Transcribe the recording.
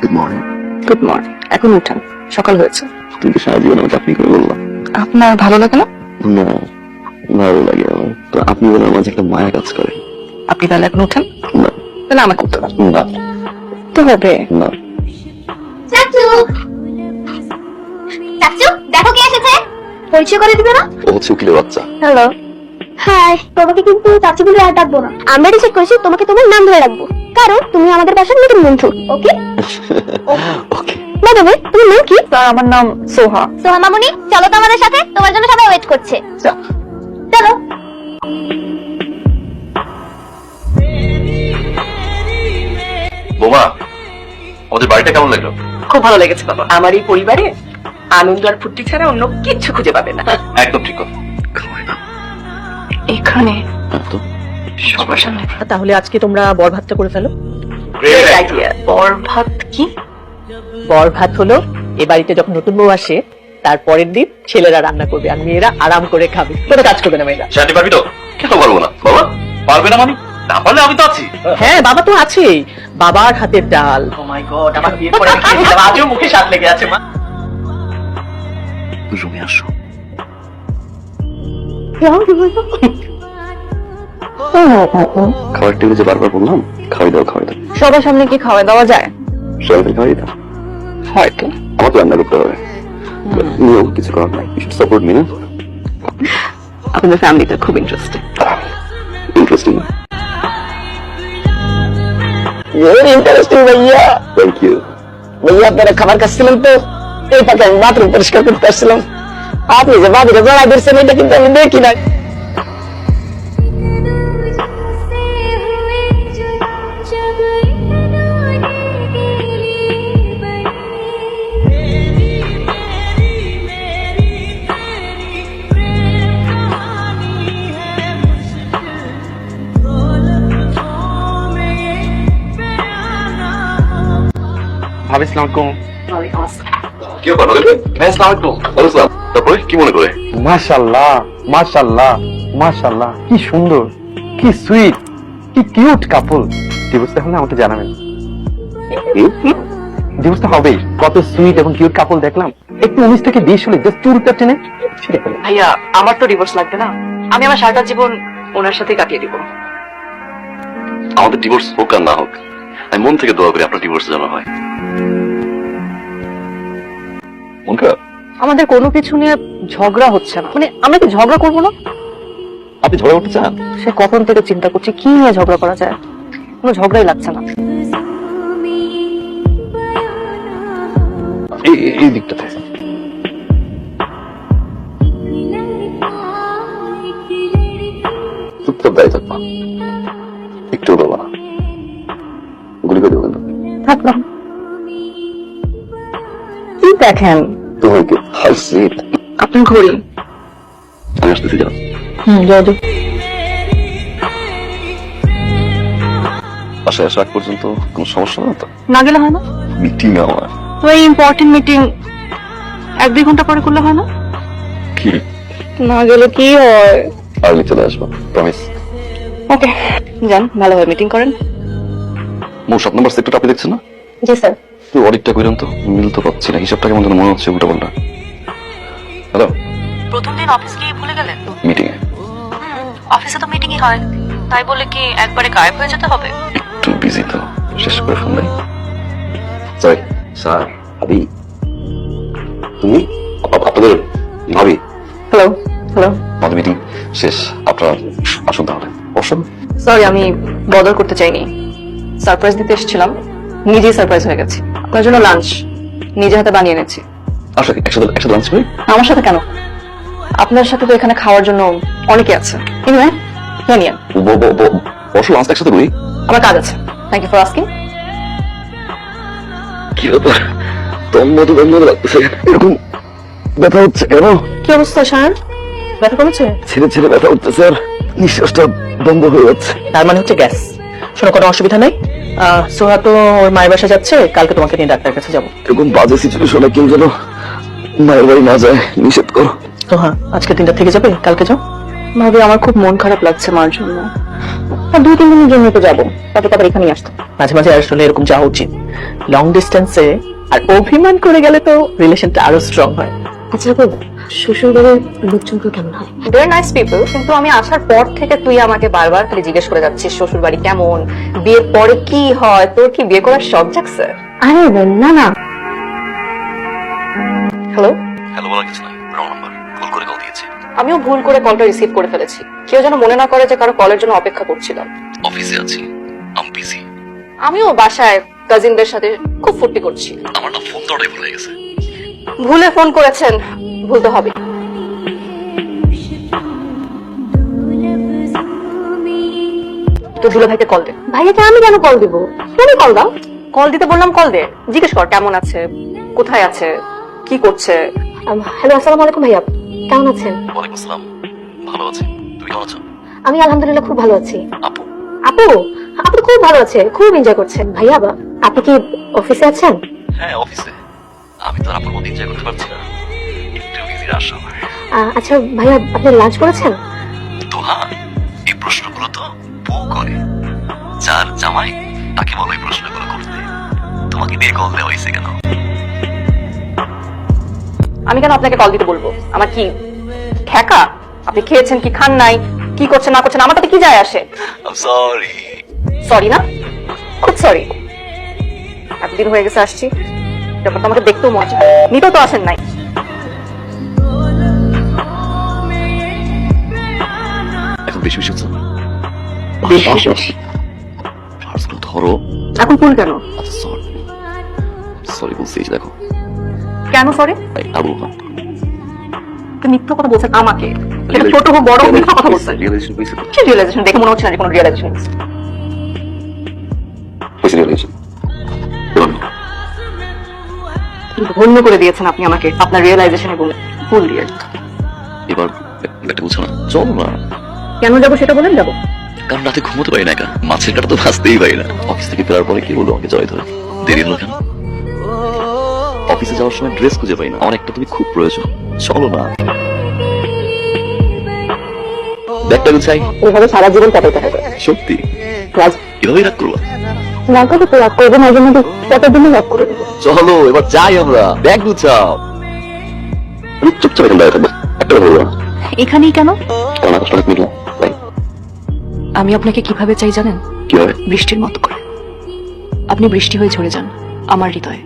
Good morning. Good morning. এখন উঠান, সকাল হয়েছে। তুমি তো সারা জীবন আমাকে আপনি করে বললাম। আপনার ভালো লাগে না? না, ভালো লাগে আমার তো। আপনি বলে আমার মাঝে একটা মায়া কাজ করে। আপনি তাহলে এখন উঠেন। না তাহলে আমাকে উঠতে দাও। না তো হবে না। চাচু, চাচু দেখো কে এসেছে, পরিচয় করে দিবে না? ও হচ্ছে উকিলের বাচ্চা। হ্যালো। হাই। তোমাকে কিন্তু চাচু বলে আর ডাকবো না। আমরা ডিসাইড করেছি তোমাকে তোমার নাম ধরে রাখবো, কারণ তুমি আমাদের বাসার নতুন বন্ধু। ওকে ওকে। বাই দ্য ওয়ে, তোমার নাম কি? স্যার আমার নাম সোহা। সোহা মামুনি, চলো তো আমাদের সাথে, তোমার জন্য সবাই ওয়েট করছে। চলো। বোমা, আমাদের বাড়িটা কেমন লাগলো? খুব ভালো লেগেছে বাবা। আমার এই পরিবারে আনন্দ আর ফুর্তি ছাড়া অন্য কিচ্ছু খুঁজে পাবে না। একদম ঠিক কথা। খাওয়াই না। এখানে তো সবার সামনে। তাহলে আজকে তোমরা বর ভাতটা করে ফেলো। Great idea. বর ভাত কি? বর ভাত হলো এ বাড়িতে যখন নতুন বউ আসে তার পরের দিন ছেলেরা রান্না করবে আর মেয়েরা আরাম করে খাবে, কোনো কাজ করবে না মেয়েরা। জানতে পারবি তো? কেন পারবো না বাবা? পারবে না মানে? না পারলে আমি তো আছি। হ্যাঁ, বাবা তো আছেই। বাবার হাতের ডাল, ও মাই গড, আমার বিয়ের পরে আমি খেয়ে নিলাম, আজও মুখে স্বাদ লেগে আছে মা। রুমে আসো। খাবার টেবিলে যে বারবার বললাম খাওয়াই দাও খাওয়াই দাও। সবার সামনে কি খাওয়া দাওয়া যায়? সবাই খাওয়াই দাও। হয়তো। আমার তো রান্না করতে হবে। নিও, কিছু করার নাই। ইউ শুড সাপোর্ট মি না? আপনাদের ফ্যামিলিটা খুব ইন্টারেস্টিং। ইন্টারেস্টিং। ভেরি ইন্টারেস্টিং ভাইয়া। Thank you. ভাইয়া আপনারা খাবার খাচ্ছিলেন তো, এই পাকে আমি বাথরুম পরিষ্কার করতে আসছিলাম। আপনি যে বাবিকে জড়াই ধরছেন এটা কিন্তু আমি দেখি নাই। ভাবি আসসালামু আলাইকুম। কি ব্যাপার নদী? ভাই আসসালামু আলাইকুম। বলো স্যার, তারপরে কি মনে করে? মাশাআল্লাহ মাশাআল্লাহ মাশাআল্লাহ, কি সুন্দর, কি সুইট, কি কিউট কাপল। ডিভোর্স হলে আমাকে জানাবেন। ডিভোর্স তো হবেই। কত সুইট এবং কিউট কাপল দেখলাম। একটু 19 থেকে 20 হলে জাস্ট চুরটা টেনে ছিঁড়ে ফেলে। ভাইয়া আমার তো ডিভোর্স লাগবে না। আমি আমার সারাটা জীবন ওনার সাথে কাটিয়ে দিব। আমাদের ডিভোর্স হোক আর না হোক, আমি মন থেকে দোয়া করি আপনার ডিভোর্স যেন হয়। মন খারাপ? আমাদের কোনো কিছু নিয়ে ঝগড়া হচ্ছে না। মানে আমরা কি ঝগড়া করবো না? আপনি ঝগড়া করতে চান? সে কখন থেকে চিন্তা করছি কি নিয়ে ঝগড়া করা যায়। কোনো ঝগড়াই লাগছে না। এই দিকটাতে। চুপচাপ দাঁড়িয়ে থাকবা, একটু বাবা না। গুলি করে দেবেন। থাকলাম। কি দেখেন? তোমার কি হাউ সুইট। আপনার ঘড়ি। আমি আসতেছি, যাও। যাও। বাসায় আসা আগ পর্যন্ত কোনো সমস্যা না তো? না গেলে হয় না? মিটিং আমার। তো এই ইম্পর্টেন্ট মিটিং 1-2 ঘন্টা পরে করলে হয় না? কি? না গেলে কি হয়? আর্লি চলে আসবো, প্রমিস। ওকে, যান, ভালোভাবে মিটিং করেন। মোট 7 নম্বর সেক্টর আপনি দেখছেন না? জি স্যার। তো অডিটটা করেন তো, মিল তো পাচ্ছি না। হিসাবটা কেমন যেন মনে হচ্ছে উল্টা পাল্টা। হ্যালো, প্রথম দিন অফিস গিয়ে ভুলে গেলেন? মিটিং এ। অফিসে তো মিটিংই হয়, তাই বলে কি একবারে গায়েব হয়ে যেতে হবে? একটু বিজি তো, শেষ করে ফোন দেয়। Sorry sir. ভাবি তুমি? আপনাদের ভাবি? হ্যালো। আমাদের মিটিং শেষ, আপনারা আসুন তাহলে। অবশ্যই। সরি, আমি বদল করতে চাইনি। সারপ্রাইজ দিতে এসেছিলাম, নিজেই সারপ্রাইজ হয়ে গেছি। আপনার জন্য লাঞ্চ নিজে হাতে বানিয়ে এনেছি। আসলে একসাথে লাঞ্চ করি। আমার সাথে কেন? আপনার সাথে তো এখানে খাওয়ার জন্য অনেকে আছে। এনিওয়ে, নিন। বসো, লাঞ্চ একসাথে করি। আমার কাজ আছে। Thank you for asking. কি ব্যাপার? দম লাগতেছে, এরকম ব্যথা হচ্ছে কেন? কি অবস্থা শায়ন? ব্যথা কমেছে? ছেড়ে ব্যথা হচ্ছে স্যার। নিঃশ্বাসটা বন্ধ হয়ে যাচ্ছে। তার মানে হচ্ছে গ্যাস। শোনো, কোনো অসুবিধা নেই। সোহা তো ওর মায়ের বাসা যাচ্ছে, কালকে তোমাকে নিয়ে ডাক্তারের কাছে যাবো। এরকম বাজে সিচুয়েশনে কেউ যেন মায়ের বাড়ি না যায়, নিষেধ করো। সোহা আজকে 3টা থেকে যাবে, কালকে যাও। ভাবি আমার খুব মন খারাপ লাগছে মার জন্য। আর 2-3 দিনের জন্য তো যাবো, তারপর তারপর এখানেই আসতো। মাঝে মাঝে আসলে এরকম যাওয়া উচিত, লং ডিস্টেন্সে। আর অভিমান করে গেলে তো রিলেশনটা আরো স্ট্রং হয়। আচ্ছা আপু, শ্বশুর বাড়ির লোকজনগুলো কেমন হয়? ভেরি নাইস পিপল, কিন্তু আমি আসার পর থেকে তুই আমাকে বারবার খালি জিজ্ঞেস করে যাচ্ছিস শ্বশুর বাড়ি কেমন, বিয়ের পরে কি হয়, তোর কি বিয়ে করার শখ জাগছে? আরে না না, হ্যালো, হ্যালো বলা কিছু নাই, রং নাম্বার, ভুল করে কল দিয়েছি। আমিও ভুল করে কলটা রিসিভ করে ফেলেছি। কেউ যেন মনে না করে যে কারো কলের জন্য অপেক্ষা করছিলাম। অফিসে আছি, আমি বিজি। আমিও বাসায় কাজিনদের সাথে খুব ফুর্তি করছি। আমার না ফোন দেওয়াটাই ভুলে গেছে। ভুলে ফোন করেছেন, ভুল তো হবে। তো দুলা ভাইকে কল দে। ভাইয়াকে আমি কেন কল দিব? তুমি কল দাও। কল দিতে বললাম, কল দে, জিজ্ঞেস কর কেমন আছে, কোথায় আছে, কি করছে। হ্যালো, আসসালামু আলাইকুম ভাইয়া, কেমন আছেন? ওয়ালাইকুম আসসালাম, ভালো আছি। তুমি কেমন আছো? আমি আলহামদুলিল্লাহ খুব ভালো আছি। আপু, আপু, আপু খুব ভালো আছে, খুব এনজয় করছেন। ভাইয়া আপনি কি অফিসে আছেন? হ্যাঁ অফিসে। আমি তো আর আপুর মতো এনজয় করতে পারছি না, একটু বিজির আসা আমার। আচ্ছা ভাইয়া, আপনি লাঞ্চ করেছেন? তো হ্যাঁ, এই প্রশ্নগুলো তো বউ করে, যার জামাই তাকে বলো এই প্রশ্নগুলো করতে। তোমাকে দিয়ে কল দেওয়া হয়েছে কেন? আমি কেন আপনাকে কল দিতে বলবো? আমার কি ঠেকা? আপনি খেয়েছেন কি খান নাই, কি করছেন না করছেন, আমার তাতে কি যায় আসে? সরি। সরি না, খুব সরি। এতদিন হয়ে গেছে আসছি, ব্যাপারটা আমাকে দেখতেও মজা, নিতেও তো আসেন নাই। এখন বেশি বেশি হচ্ছে না? বেশি ফার্স্টগুলো ধরো। এখন ফুল কেন? আচ্ছা সরি, সরি বলছি, এই যে দেখো। কেন সরি? আবু মিথ্যা কথা বলছেন আমাকে, এটা ছোট হোক বড় হোক মিথ্যা কথা বলছেন। রিয়েলাইজেশন হয়েছে তো? কি রিয়েলাইজেশন? দেখে মনে হচ্ছে না যে কোনো রিয়েলাইজেশন হয়েছে। হয়েছে রিয়েলাইজেশন। ধন্য করে দিয়েছেন আপনি আমাকে আপনার রিয়েলাইজেশন এবং ফুল দিয়ে। এবার একটা বুঝছো না, চল না। কেন যাবো সেটা বলেন, যাবো। কারণ রাতে ঘুমোতে পারি না, একা মাছের কাটা তো ভাসতেই পারি না। অফিস থেকে ফেরার পরে কি বলবো আমাকে জয় ধরে, দেরি হলো কেন? অফিসে যাওয়ার সময় ড্রেস খুঁজে পাই না, আমার একটা তুমি খুব প্রয়োজন, চলো না। ব্যাগটা গুছাই। এভাবে সারা জীবন কাটাতে হবে। সত্যি এভাবেই রাগ করবো? রাগ করলে তো রাগ করবে, মাঝে মাঝে কতদিনই রাগ করে দেবো। চলো এবার যাই আমরা, ব্যাগ গুছাও। আমি চুপচাপ এখানে দাঁড়িয়ে থাকবো, একটা বলবো না। এখানেই কেন? কারণ আকাশটা অনেক মেঘলা, তাই। আমি আপনাকে কিভাবে চাই জানেন? কি হয়? বৃষ্টির মতো করে। আপনি বৃষ্টি হয়ে ঝরে যান আমার হৃদয়ে।